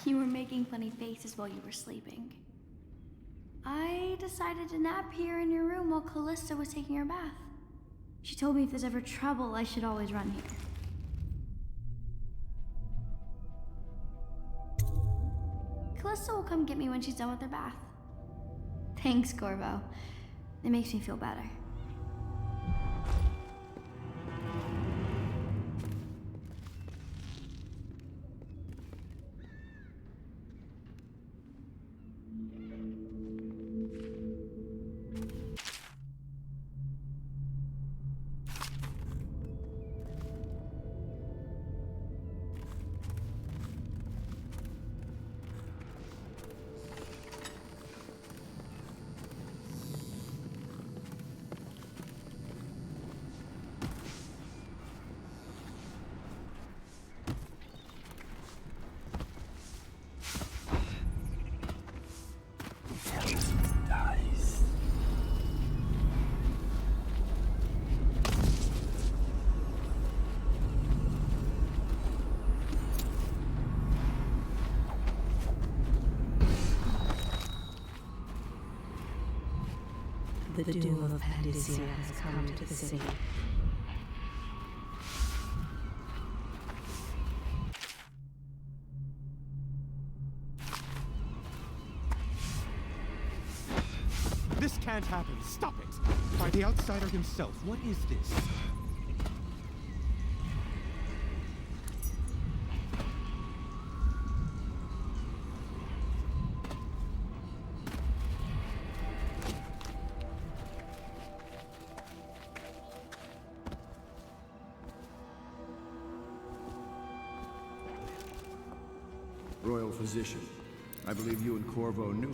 You were making funny faces while you were sleeping. I decided to nap here in your room while Callista was taking her bath. She told me if there's ever trouble, I should always run here. Callista will come get me when she's done with her bath. Thanks, Corvo. It makes me feel better. The doom of Panacea has come to the city. This can't happen. Stop it! By the outsider himself, what is this? Royal Physician, I believe you and Corvo knew in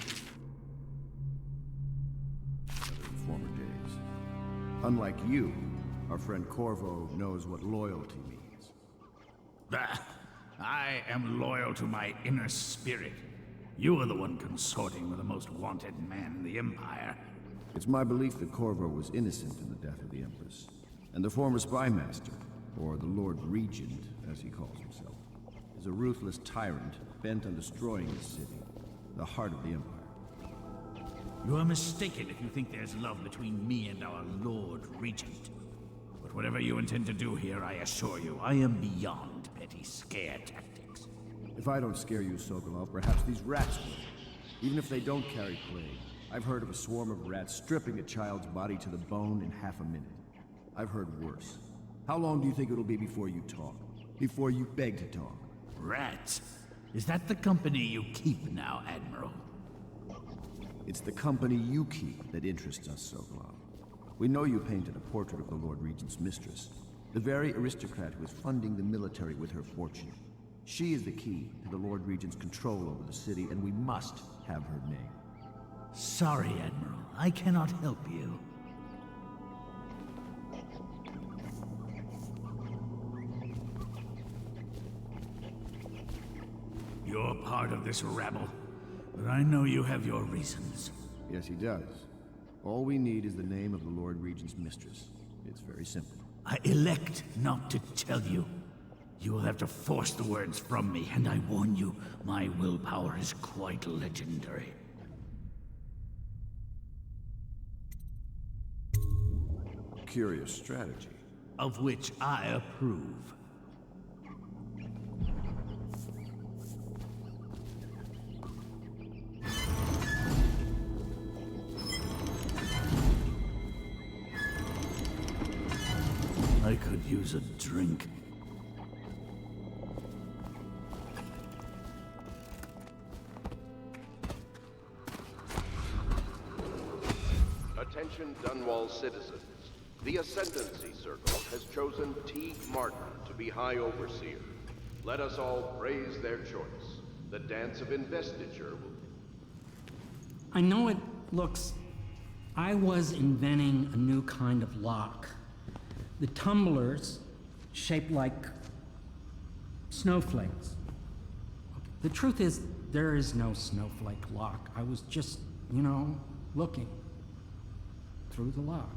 former days. Unlike you, our friend Corvo knows what loyalty means. I am loyal to my inner spirit. You are the one consorting with the most wanted man in the Empire. It's my belief that Corvo was innocent in the death of the Empress, and the former spy master, or the Lord Regent, as he calls himself, is a ruthless tyrant bent on destroying the city, the heart of the Empire. You are mistaken if you think there's love between me and our Lord Regent. But whatever you intend to do here, I assure you, I am beyond petty scare tactics. If I don't scare you, Sokolov, perhaps these rats will. Even if they don't carry plague, I've heard of a swarm of rats stripping a child's body to the bone in half a minute. I've heard worse. How long do you think it'll be before you talk? Before you beg to talk? Rats? Is that the company you keep now, Admiral? It's the company you keep that interests us, Sokolov. We know you painted a portrait of the Lord Regent's mistress, the very aristocrat who is funding the military with her fortune. She is the key to the Lord Regent's control over the city, and we must have her name. Sorry, Admiral. I cannot help you. You're part of this rabble, but I know you have your reasons. Yes, he does. All we need is the name of the Lord Regent's mistress. It's very simple. I elect not to tell you. You will have to force the words from me, and I warn you, my willpower is quite legendary. Curious strategy. Of which I approve. I could use a drink. Attention Dunwall citizens. The Ascendancy Circle has chosen Teague Martin to be High Overseer. Let us all praise their choice. The dance of investiture will... I know it looks... I was inventing a new kind of lock. The tumblers, shaped like snowflakes. The truth is, there is no snowflake lock. I was just, looking through the lock.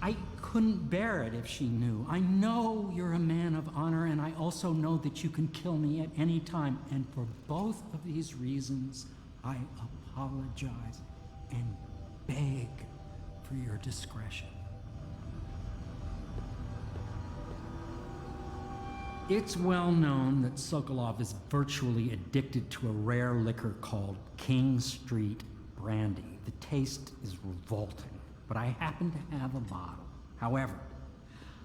I couldn't bear it if she knew. I know you're a man of honor, and I also know that you can kill me at any time. And for both of these reasons, I apologize and beg for your discretion. It's well known that Sokolov is virtually addicted to a rare liquor called King Street Brandy. The taste is revolting, but I happen to have a bottle. However,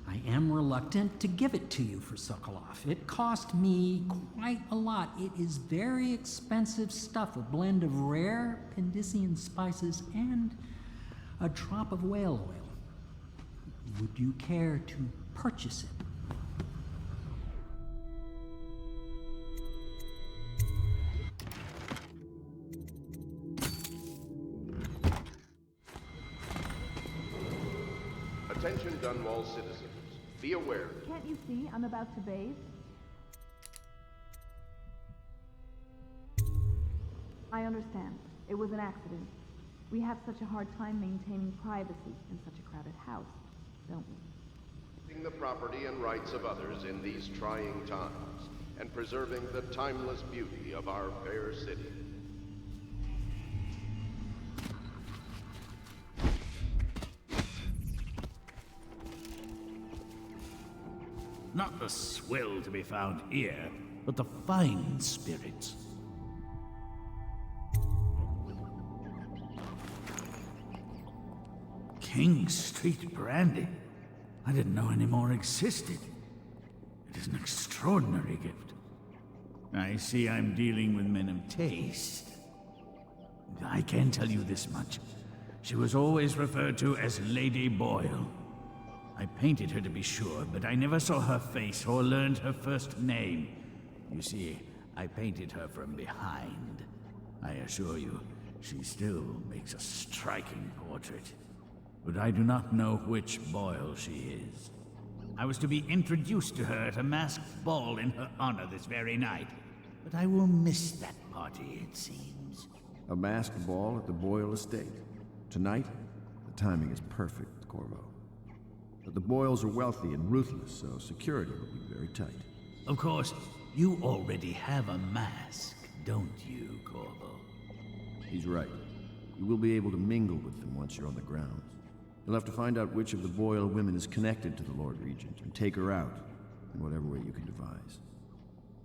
I am reluctant to give it to you for Sokolov. It cost me quite a lot. It is very expensive stuff, a blend of rare Pandician spices and a drop of whale oil. Would you care to purchase it? Attention Dunwall citizens. Be aware. Can't you see I'm about to bathe? I understand. It was an accident. We have such a hard time maintaining privacy in such a crowded house, don't we? The property and rights of others in these trying times, and preserving the timeless beauty of our fair city. Not the swill to be found here, but the fine spirits. King Street Brandy? I didn't know any more existed. It is an extraordinary gift. I see I'm dealing with men of taste. I can tell you this much. She was always referred to as Lady Boyle. I painted her to be sure, but I never saw her face or learned her first name. You see, I painted her from behind. I assure you, she still makes a striking portrait. But I do not know which Boyle she is. I was to be introduced to her at a masked ball in her honor this very night. But I will miss that party, it seems. A masked ball at the Boyle estate. Tonight, the timing is perfect, Corvo. But the Boyles are wealthy and ruthless, so security will be very tight. Of course, you already have a mask, don't you, Corvo? He's right. You will be able to mingle with them once you're on the grounds. You'll have to find out which of the Boyle women is connected to the Lord Regent and take her out in whatever way you can devise.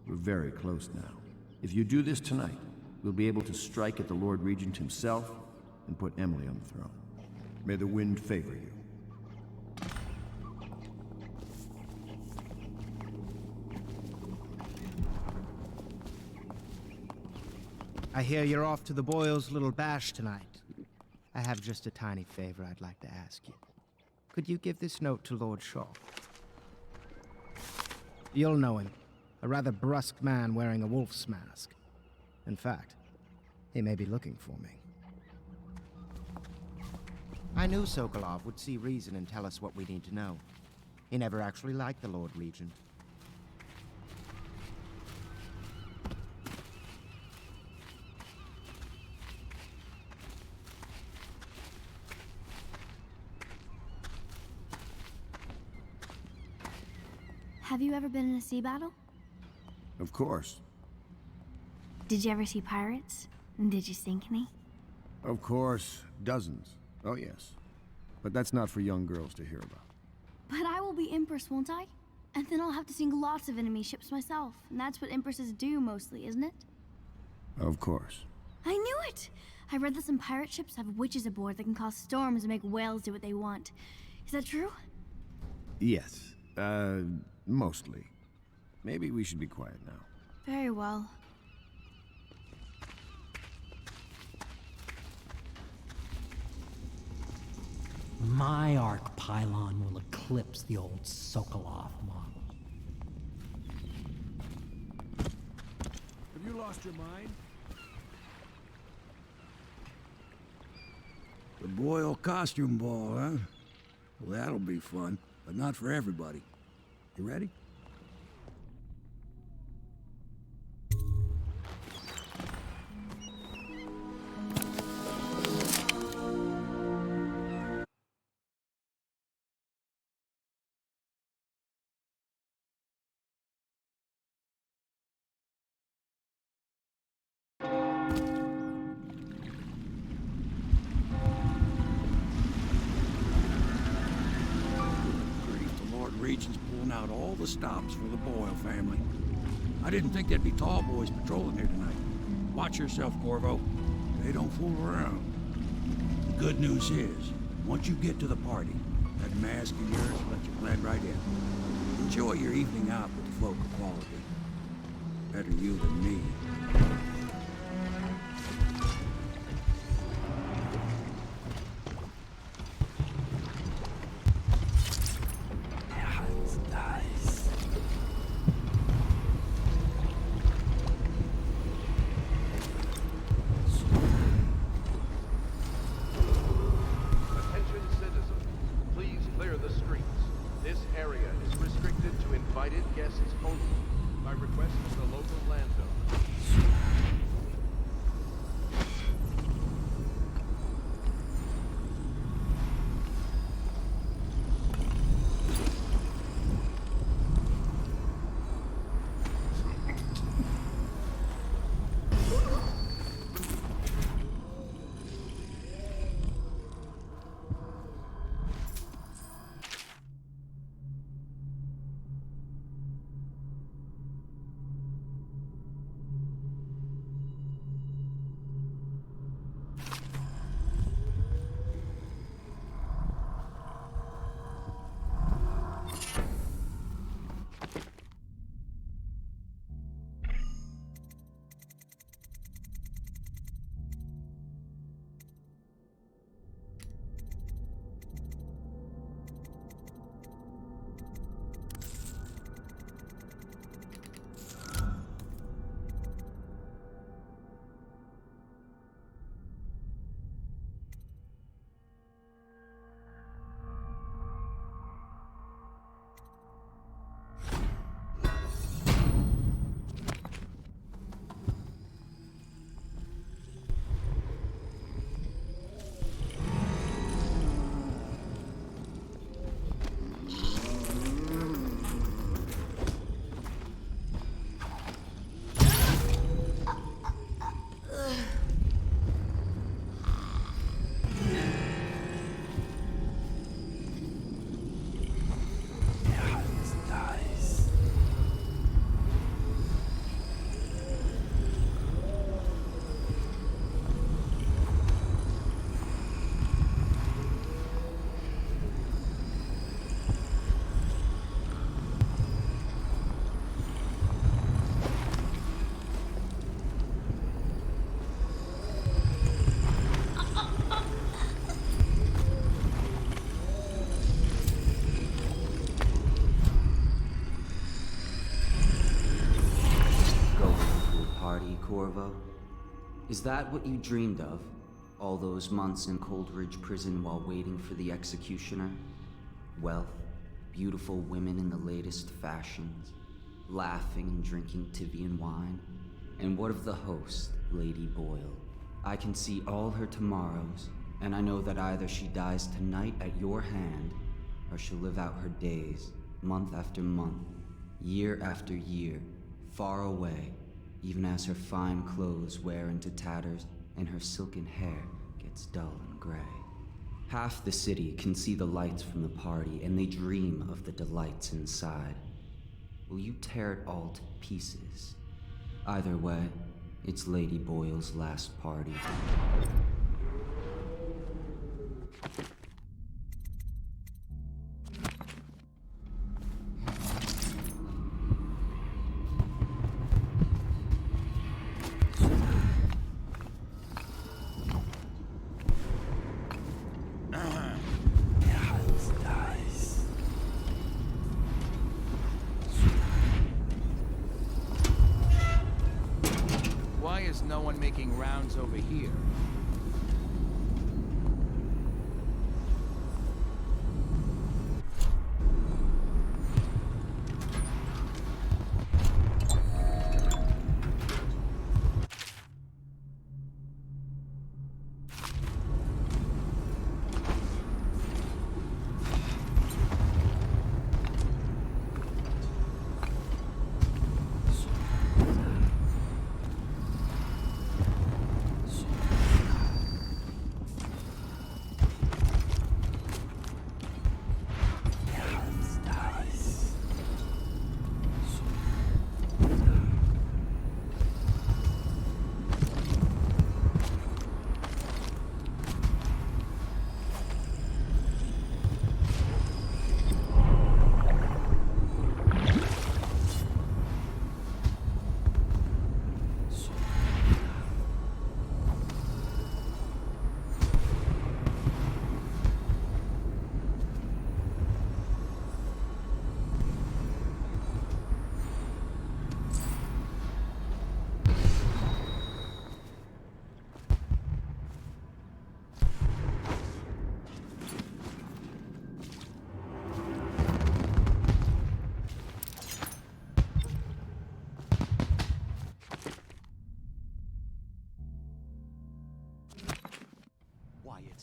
We're very close now. If you do this tonight, we'll be able to strike at the Lord Regent himself and put Emily on the throne. May the wind favor you. I hear you're off to the Boyles' little bash tonight. I have just a tiny favor I'd like to ask you. Could you give this note to Lord Shaw? You'll know him. A rather brusque man wearing a wolf's mask. In fact, he may be looking for me. I knew Sokolov would see reason and tell us what we need to know. He never actually liked the Lord Regent. Have you ever been in a sea battle? Of course. Did you ever see pirates? And did you sink any? Of course. Dozens. Oh, yes. But that's not for young girls to hear about. But I will be Empress, won't I? And then I'll have to sink lots of enemy ships myself. And that's what Empresses do mostly, isn't it? Of course. I knew it! I read that some pirate ships have witches aboard that can cause storms and make whales do what they want. Is that true? Yes. Mostly. Maybe we should be quiet now. Very well. My arc pylon will eclipse the old Sokolov model. Have you lost your mind? The Boyle costume ball, huh? Well, that'll be fun, but not for everybody. You ready? Regent's pulling out all the stops for the Boyle family. I didn't think there'd be tall boys patrolling here tonight. Watch yourself, Corvo. They don't fool around. The good news is, once you get to the party, that mask of yours will let you blend right in. Enjoy your evening out with the folk of quality. Better you than me. Attention citizens, please clear the streets. This area is restricted to invited guests only by request of the local landowner. Corvo? Is that what you dreamed of? All those months in Coldridge Prison while waiting for the executioner? Wealth, beautiful women in the latest fashions, laughing and drinking Tivian wine? And what of the host, Lady Boyle? I can see all her tomorrows, and I know that either she dies tonight at your hand, or she'll live out her days, month after month, year after year, far away, even as her fine clothes wear into tatters and her silken hair gets dull and gray. Half the city can see the lights from the party, and they dream of the delights inside. Will you tear it all to pieces? Either way, it's Lady Boyle's last party. Why is no one making rounds over here?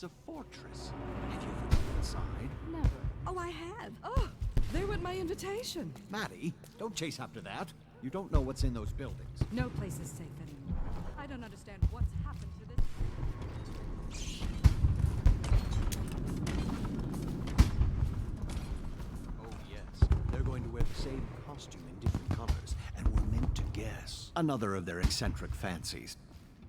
It's a fortress. Have you ever been inside? Never. Oh, I have. Oh, they were at my invitation. Maddie, don't chase after that. You don't know what's in those buildings. No place is safe anymore. I don't understand what's happened to this. Oh, yes. They're going to wear the same costume in different colors, and we're meant to guess. Another of their eccentric fancies.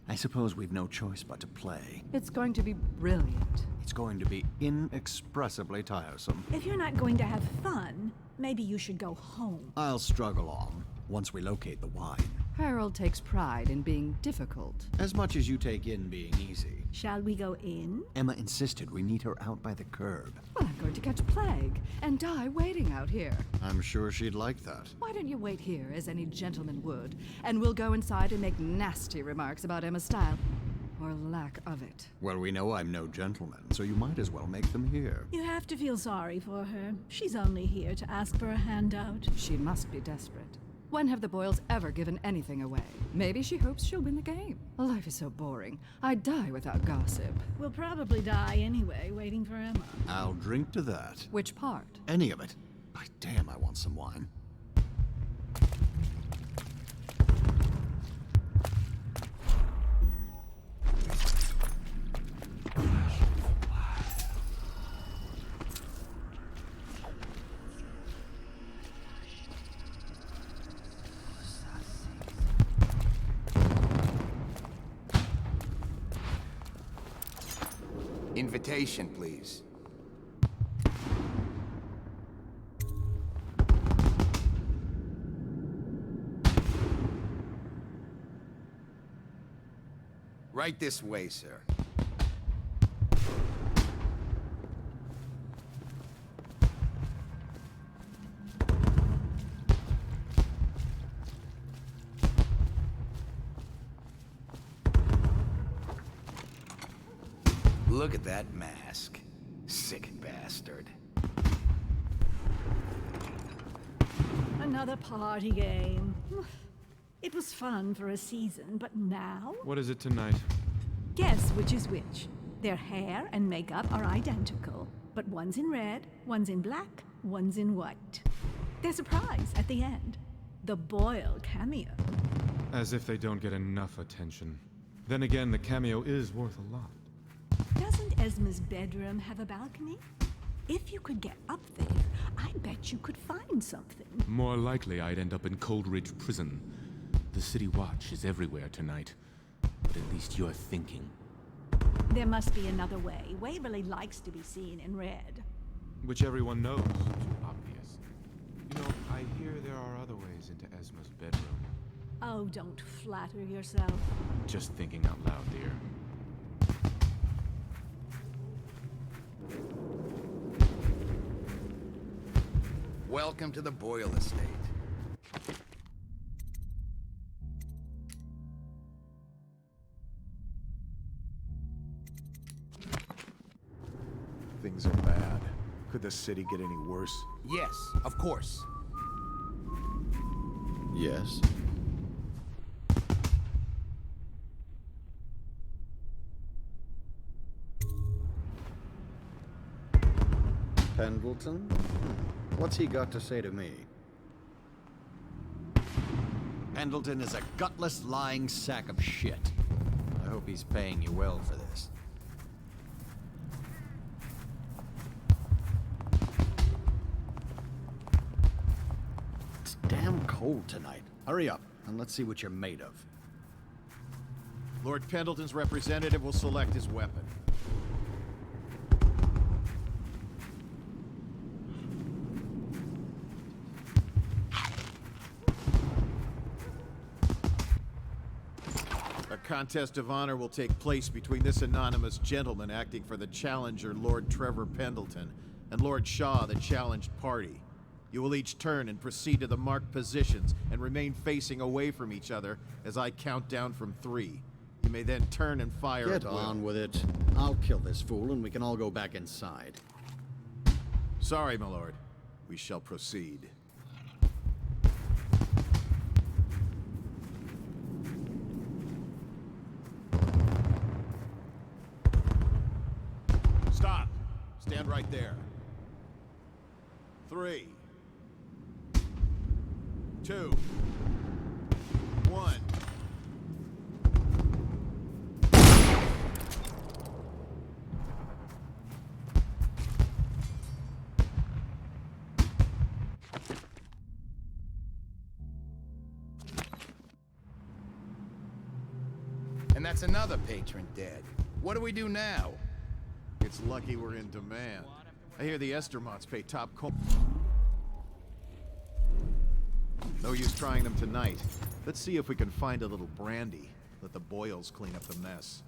I suppose we've no choice but to play. It's going to be brilliant. It's going to be inexpressibly tiresome. If you're not going to have fun, maybe you should go home. I'll struggle on once we locate the wine. Harold takes pride in being difficult. As much as you take in being easy. Shall we go in? Emma insisted we meet her out by the curb. Well, I'm going to catch plague and die waiting out here. I'm sure she'd like that. Why don't you wait here, as any gentleman would, and we'll go inside and make nasty remarks about Emma's style. Or lack of it. Well, we know I'm no gentleman, so you might as well make them here. You have to feel sorry for her. She's only here to ask for a handout. She must be desperate. When have the Boyles ever given anything away? Maybe she hopes she'll win the game. Life is so boring. I'd die without gossip. We'll probably die anyway, waiting for Emma. I'll drink to that. Which part? Any of it. By damn, I want some wine. Invitation, please. Right this way, sir. Look at that mask. Sick bastard. Another party game. It was fun for a season, but now? What is it tonight? Guess which is which. Their hair and makeup are identical, but one's in red, one's in black, one's in white. There's a prize at the end. The Boyle cameo. As if they don't get enough attention. Then again, the cameo is worth a lot. Doesn't Esma's bedroom have a balcony? If you could get up there, I bet you could find something. More likely I'd end up in Coldridge Prison. The City Watch is everywhere tonight. But at least you're thinking. There must be another way. Waverly likes to be seen in red. Which everyone knows is too obvious. You know, I hear there are other ways into Esma's bedroom. Oh, don't flatter yourself. Just thinking out loud, dear. Welcome to the Boyle estate. Things are bad. Could the city get any worse? Yes, of course. Yes. Pendleton? What's he got to say to me? Pendleton is a gutless, lying sack of shit. I hope he's paying you well for this. It's damn cold tonight. Hurry up, and let's see what you're made of. Lord Pendleton's representative will select his weapon. A contest of honor will take place between this anonymous gentleman acting for the challenger, Lord Trevor Pendleton, and Lord Shaw, the challenged party. You will each turn and proceed to the marked positions and remain facing away from each other as I count down from 3. You may then turn and fire Get at will. on with it. I'll kill this fool and we can all go back inside. Sorry, my lord. We shall proceed. Stop. Stand right there. 3, 2, 1. And that's another patron dead. What do we do now? It's lucky we're in demand. I hear the Estermonts pay top coin. No use trying them tonight. Let's see if we can find a little brandy. Let the Boyles clean up the mess.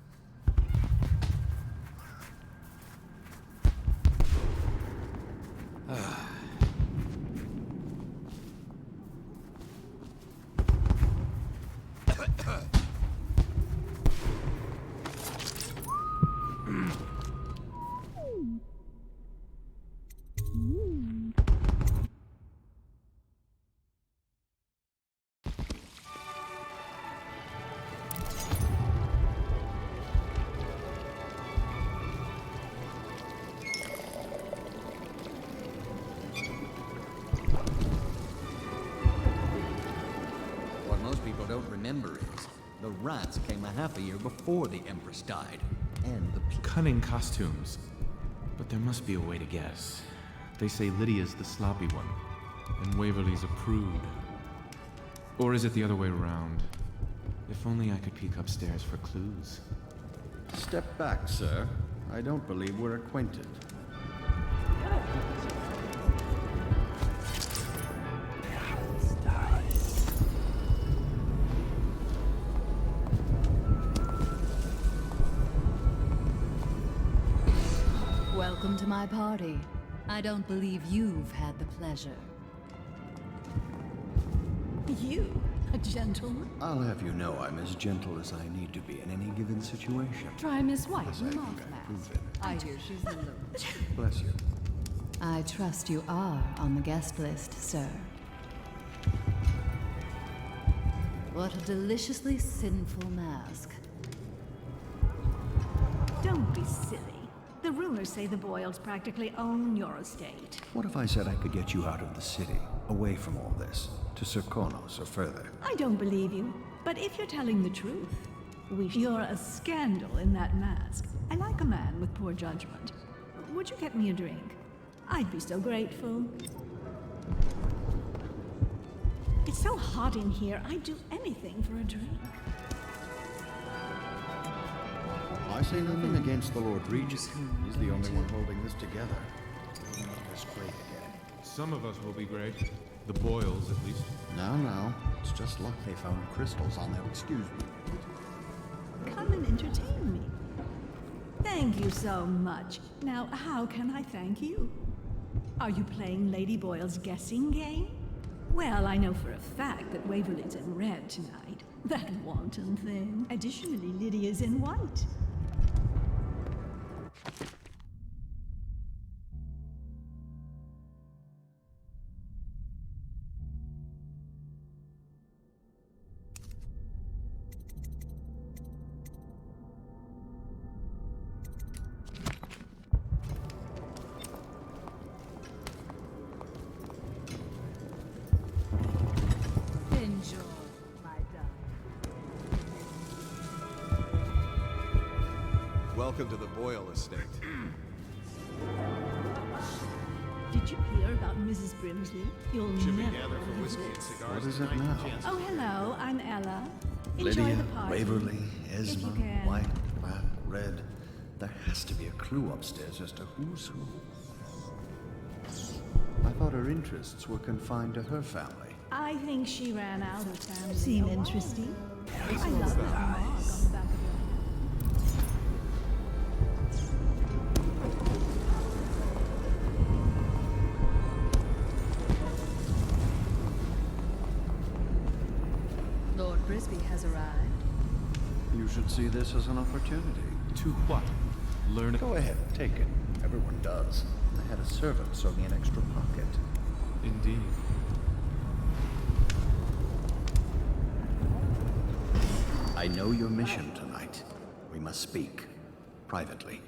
What most people don't remember is the rats came a half a year before the Empress died. And the Cunning costumes. But there must be a way to guess. They say Lydia's the sloppy one, and Waverly's a prude. Or is it the other way around? If only I could peek upstairs for clues. Step back, sir. I don't believe we're acquainted. Welcome to my party. I don't believe you've had the pleasure. You, a gentleman? I'll have you know I'm as gentle as I need to be in any given situation. Try Miss White, As I think Moth I've Mask. proven. I hear she's a loon. Bless you. I trust you are on the guest list, sir. What a deliciously sinful mask. Don't be silly. The rumors say the Boyles practically own your estate. What if I said I could get you out of the city, away from all this, to Serkonos or further? I don't believe you, but if you're telling the truth, you're a scandal in that mask. I like a man with poor judgment. Would you get me a drink? I'd be so grateful. It's so hot in here, I'd do anything for a drink. I say nothing against the Lord Regent. He's the only one holding this together. We'll make this great again. Some of us will be great. The Boyles, at least. Now. It's just luck they found crystals on them. Excuse me. Come and entertain me. Thank you so much. Now, how can I thank you? Are you playing Lady Boyle's guessing game? Well, I know for a fact that Waverly's in red tonight. That wanton thing. Additionally, Lydia's in white. Enjoy, my darling. Welcome to the Boyle estate. Did you hear about Mrs. Brimsley? You'll Should we never gather for believe whiskey and this. cigars What is it tonight? now? Chance- Oh, hello, I'm Ella. Enjoy Lydia, the party. Waverly, If you Esma, can. White, Black, Red. There has to be a clue upstairs as to who's who. I thought her interests were confined to her family. I think she ran out of family. Seem interesting? I love that mark on the back of your hand. Lord Brisby has arrived. You should see this as an opportunity. To what? Learn. Go ahead, take it. Everyone does. I had a servant sew me an extra pocket. Indeed. I know your mission tonight. We must speak. Privately.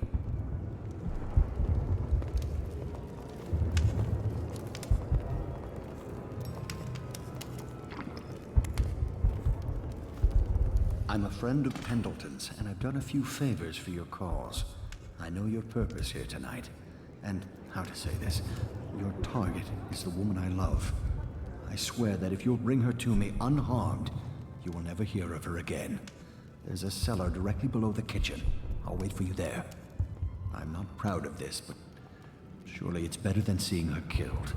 I'm a friend of Pendleton's, and I've done a few favors for your cause. I know your purpose here tonight, and how to say this, your target is the woman I love. I swear that if you'll bring her to me unharmed, you will never hear of her again. There's a cellar directly below the kitchen. I'll wait for you there. I'm not proud of this, but surely it's better than seeing her killed.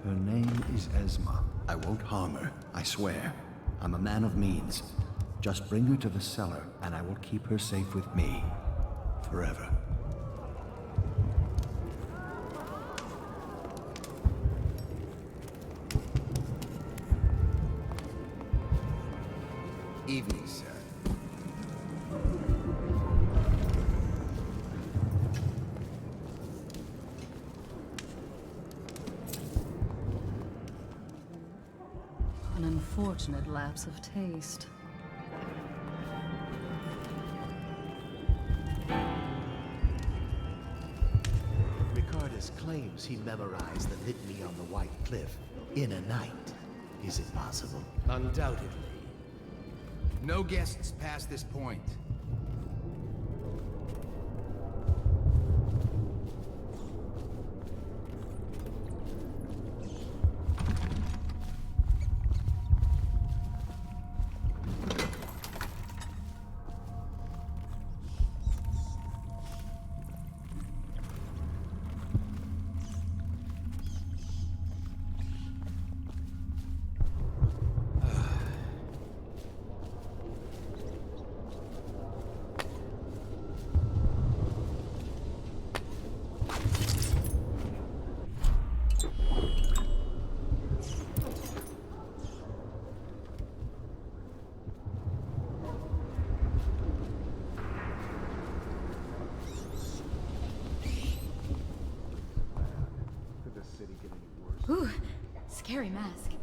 Her name is Esma. I won't harm her, I swear. I'm a man of means. Just bring her to the cellar, and I will keep her safe with me. Forever. Evening, sir. An unfortunate lapse of taste. Ricardus claims he memorized the litany on the White Cliff in a night. Is it possible? Undoubtedly. No guests past this point. Ooh, scary mask.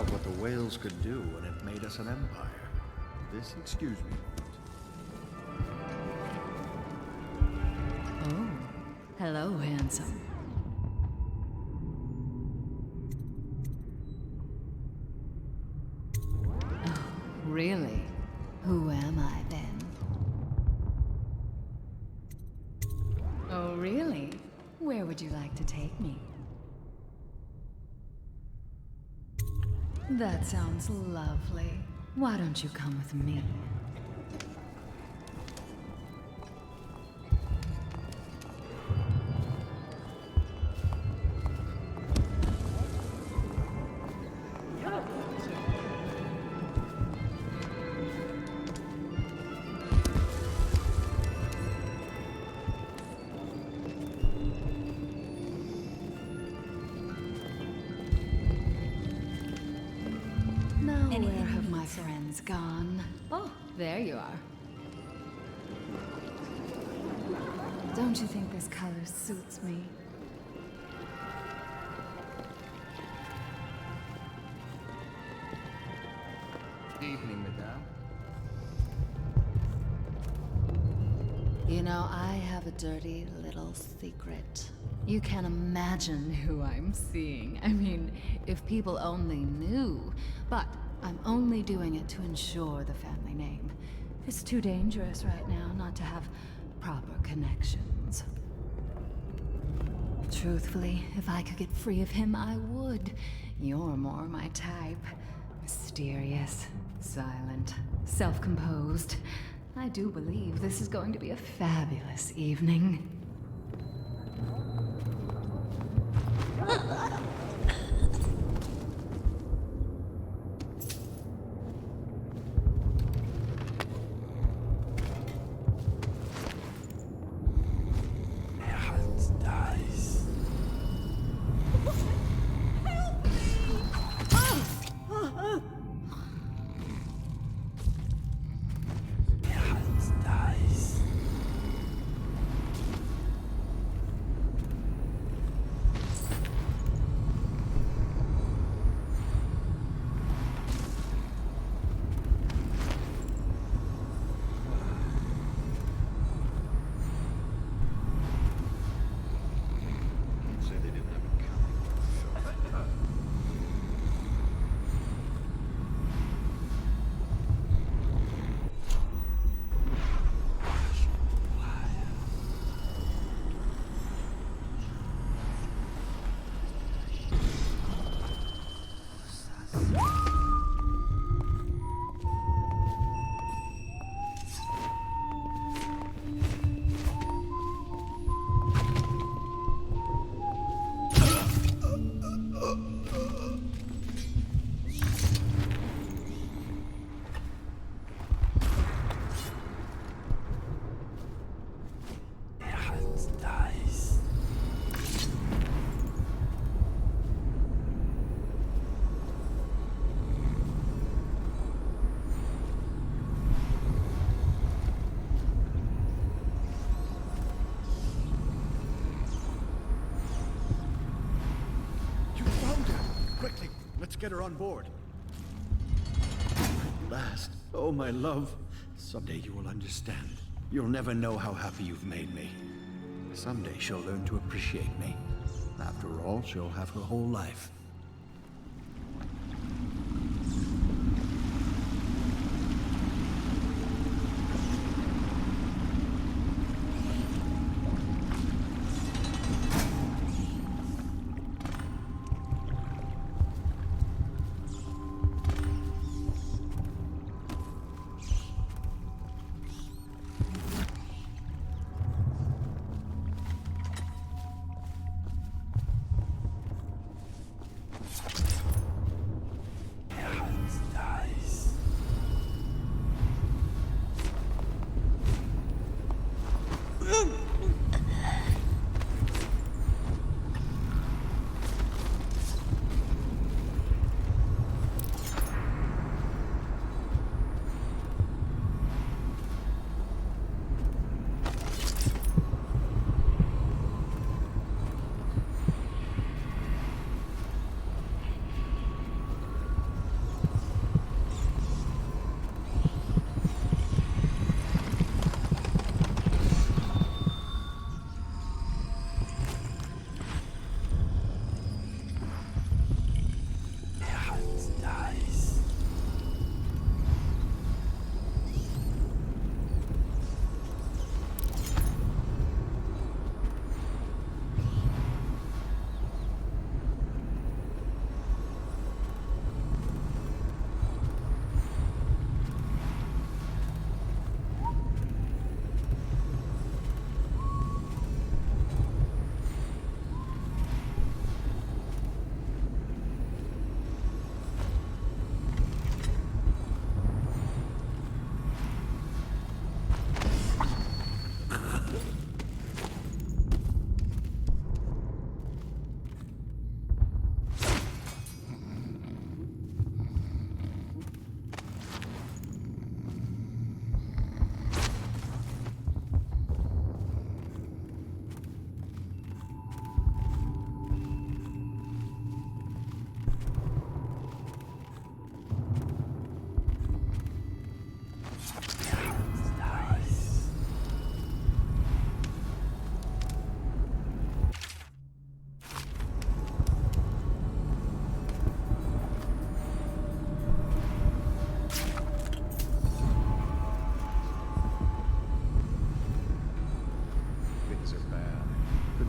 about what the whales could do when it made us an empire. This, excuse me. Oh, hello, handsome. Oh, really? Who am I then? Oh, really? Where would you like to take me? That sounds lovely. Why don't you come with me? Now, where have my friends gone? Oh, there you are. Don't you think this color suits me? Evening, madame. You know, I have a dirty little secret. You can't imagine who I'm seeing. I mean, if people only knew. But I'm only doing it to ensure the family name. It's too dangerous right now not to have proper connections. Truthfully, if I could get free of him, I would. You're more my type. Mysterious, silent, self-composed. I do believe this is going to be a fabulous evening. Let's get her on board. At last. Oh, my love. Someday you will understand. You'll never know how happy you've made me. Someday she'll learn to appreciate me. After all, she'll have her whole life.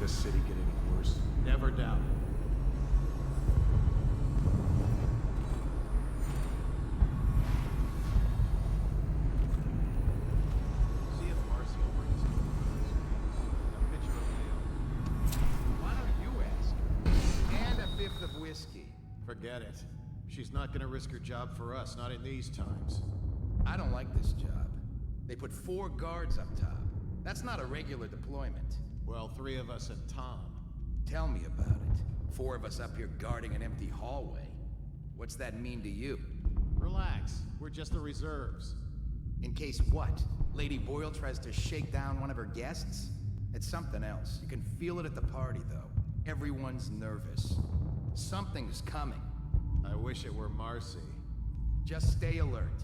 the city get any worse? Never doubt it. See if Marcy will bring us any photos. A picture of Leo. Why don't you ask her? And a fifth of whiskey. Forget it. She's not gonna risk her job for us, not in these times. I don't like this job. They put 4 guards up top. That's not a regular deployment. Well, 3 of us and Tom. Tell me about it. 4 of us up here guarding an empty hallway. What's that mean to you? Relax. We're just the reserves. In case what? Lady Boyle tries to shake down one of her guests? It's something else. You can feel it at the party, though. Everyone's nervous. Something's coming. I wish it were Marcy. Just stay alert.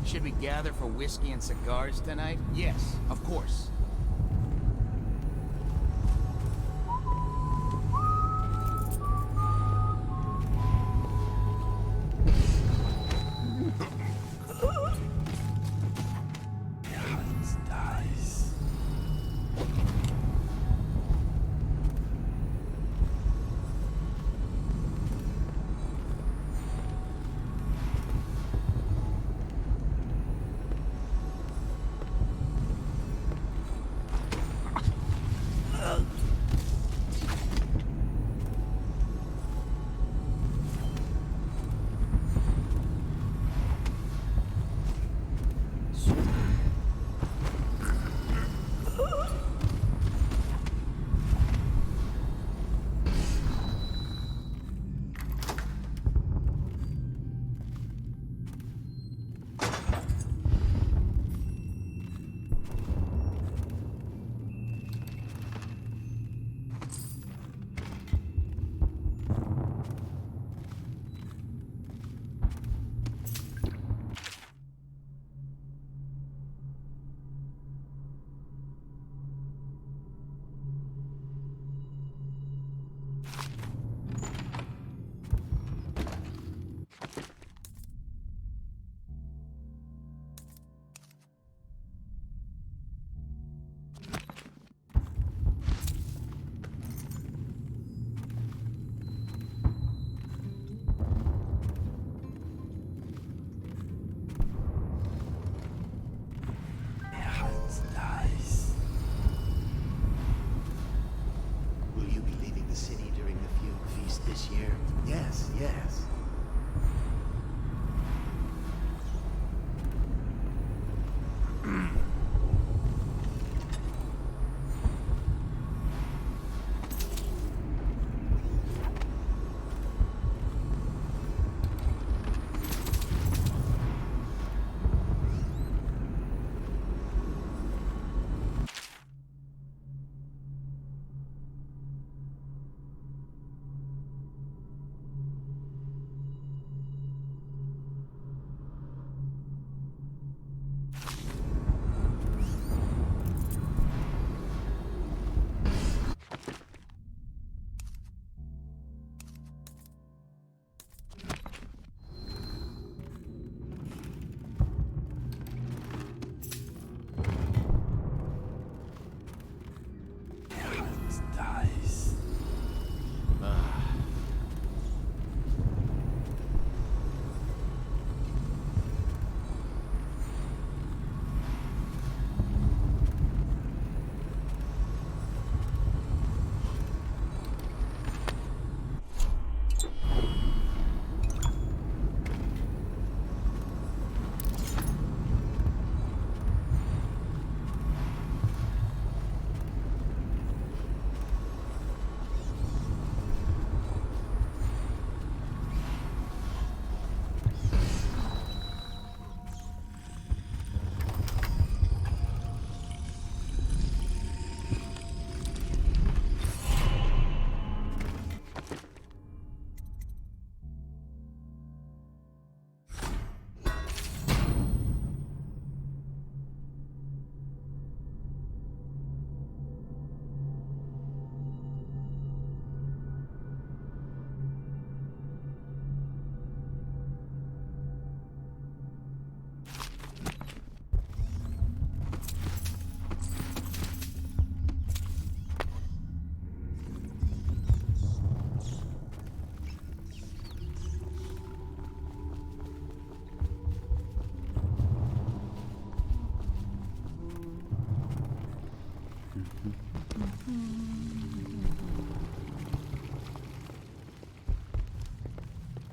Should we gather for whiskey and cigars tonight? Yes, of course.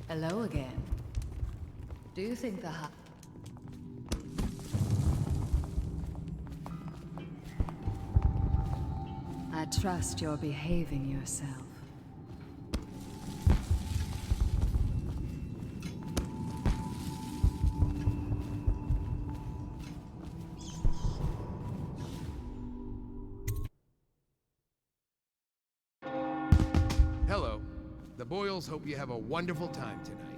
Hello again. Do you think the I trust you're behaving yourself. Hello. The Boyles hope you have a wonderful time tonight.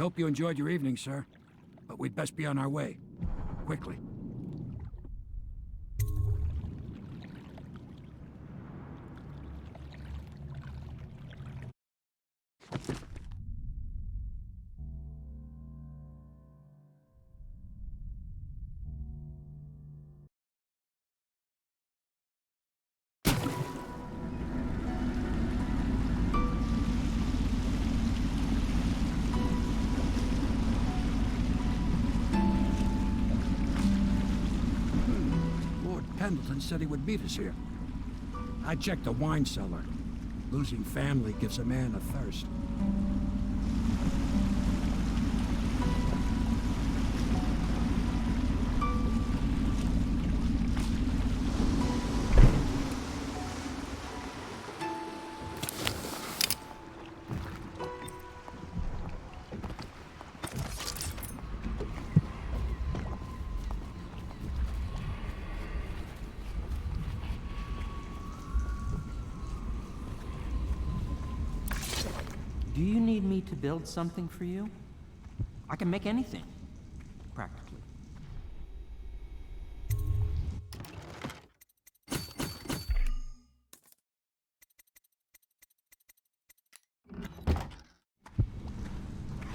I hope you enjoyed your evening, sir. But we'd best be on our way. Quickly. Pendleton said he would meet us here. I checked the wine cellar. Losing family gives a man a thirst. Do you need me to build something for you? I can make anything, practically.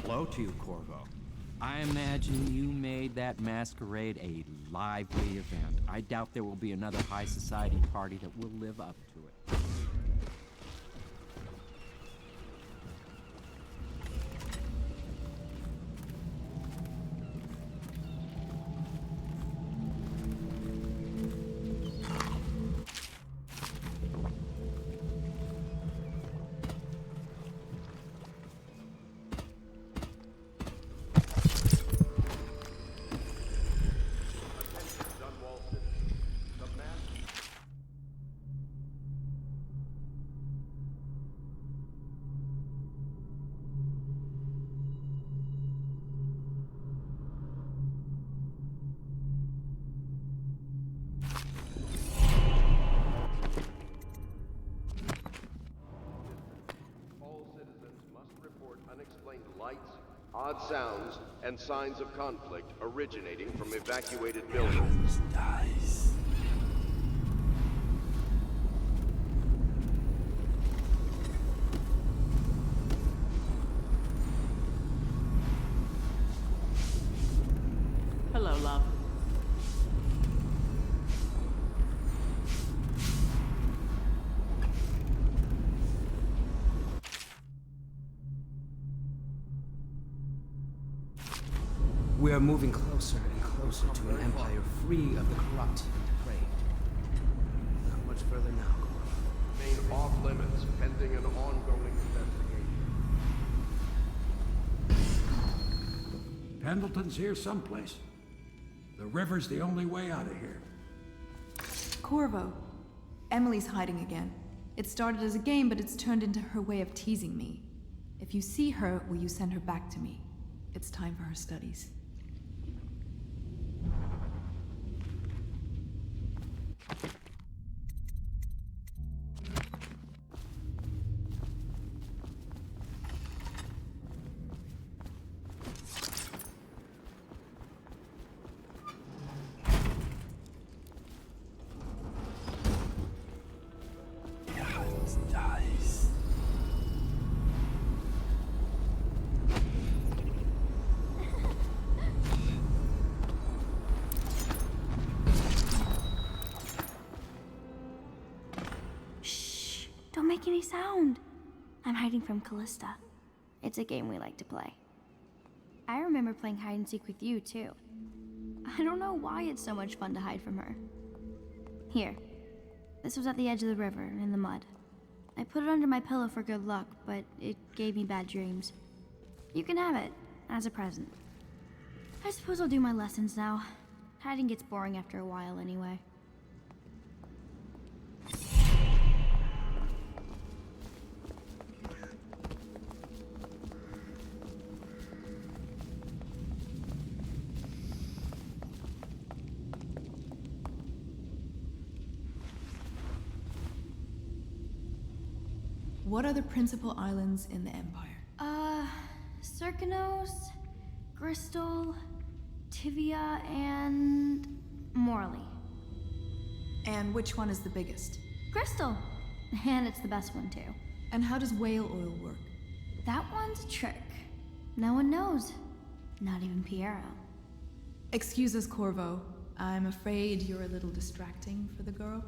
Hello to you, Corvo. I imagine you made that masquerade a lively event. I doubt there will be another high society party that will live up to it. Unexplained lights, odd sounds, and signs of conflict originating from evacuated buildings. Hello, love. We are moving closer and closer to an empire free of the corrupt and depraved. Not much further now, Corvo. Remain off limits pending an ongoing investigation. Pendleton's here someplace. The river's the only way out of here. Corvo. Emily's hiding again. It started as a game, but it's turned into her way of teasing me. If you see her, will you send her back to me? It's time for her studies. Don't make any sound. I'm hiding from Callista. It's a game we like to play. I remember playing hide and seek with you, too. I don't know why it's so much fun to hide from her. Here. This was at the edge of the river, in the mud. I put it under my pillow for good luck, but it gave me bad dreams. You can have it, as a present. I suppose I'll do my lessons now. Hiding gets boring after a while anyway. What are the principal islands in the Empire? Circanos, Bristol, Tivia, and Morley. And which one is the biggest? Crystal. And it's the best one, too. And how does whale oil work? That one's a trick. No one knows. Not even Piero. Excuse us, Corvo. I'm afraid you're a little distracting for the girl.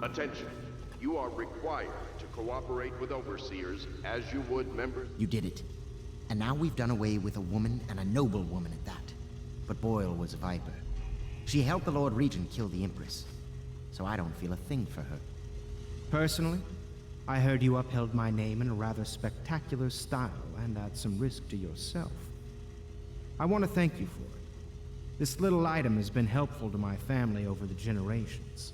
Attention. You are required to cooperate with overseers as you would members. You did it. And now we've done away with a woman, and a noble woman at that. But Boyle was a viper. She helped the Lord Regent kill the Empress. So I don't feel a thing for her. Personally, I heard you upheld my name in a rather spectacular style and at some risk to yourself. I want to thank you for it. This little item has been helpful to my family over the generations,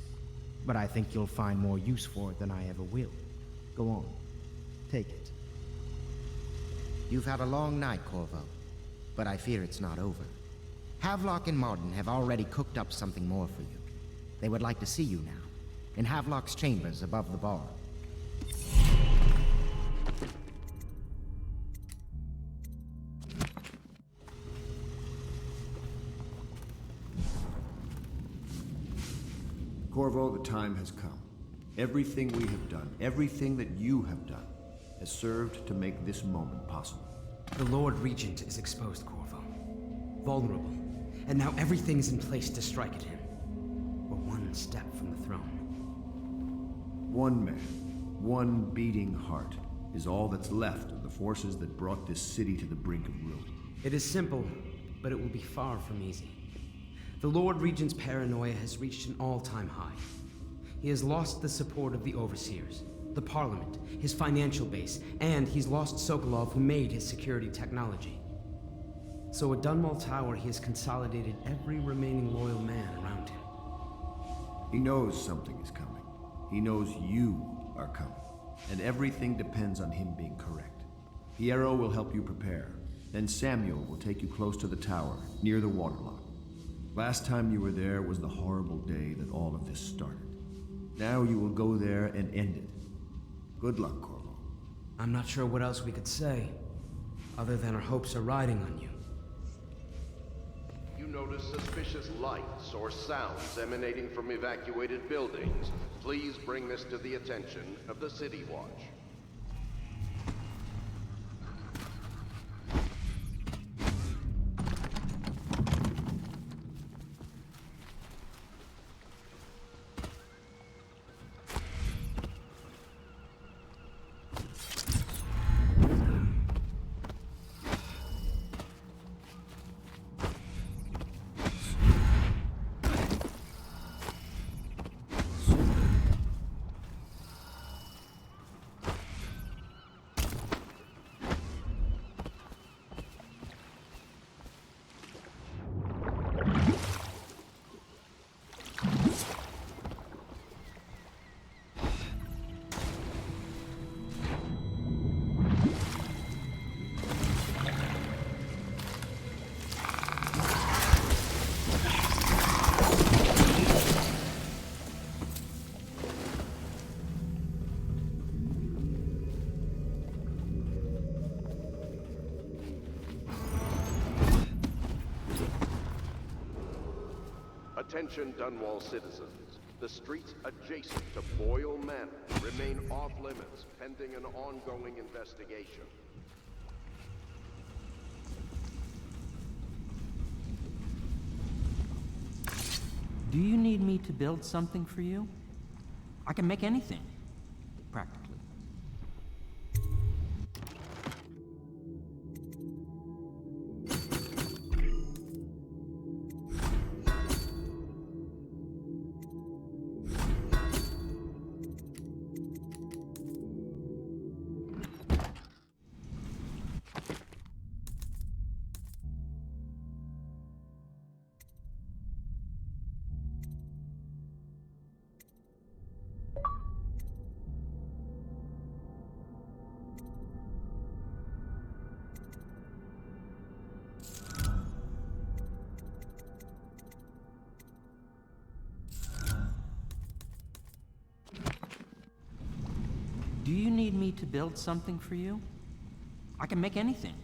but I think you'll find more use for it than I ever will. Go on. Take it. You've had a long night, Corvo, but I fear it's not over. Havelock and Martin have already cooked up something more for you. They would like to see you now, in Havelock's chambers above the bar. Corvo, the time has come. Everything we have done, everything that you have done, has served to make this moment possible. The Lord Regent is exposed, Corvo. Vulnerable. And now everything's in place to strike at him. We're one step from the throne. One man, one beating heart, is all that's left of the forces that brought this city to the brink of ruin. It is simple, but it will be far from easy. The Lord Regent's paranoia has reached an all-time high. He has lost the support of the Overseers, the Parliament, his financial base, and he's lost Sokolov, who made his security technology. So at Dunwall Tower, he has consolidated every remaining loyal man around him. He knows something is coming. He knows you are coming. And everything depends on him being correct. Piero will help you prepare. Then Samuel will take you close to the tower, near the waterlock. Last time you were there was the horrible day that all of this started. Now you will go there and end it. Good luck, Corvo. I'm not sure what else we could say, other than our hopes are riding on you. You notice suspicious lights or sounds emanating from evacuated buildings. Please bring this to the attention of the City Watch. Attention Dunwall citizens. The streets adjacent to Boyle Manor remain off-limits pending an ongoing investigation. Do you need me to build something for you? I can make anything, practically. Do you need me to build something for you? I can make anything.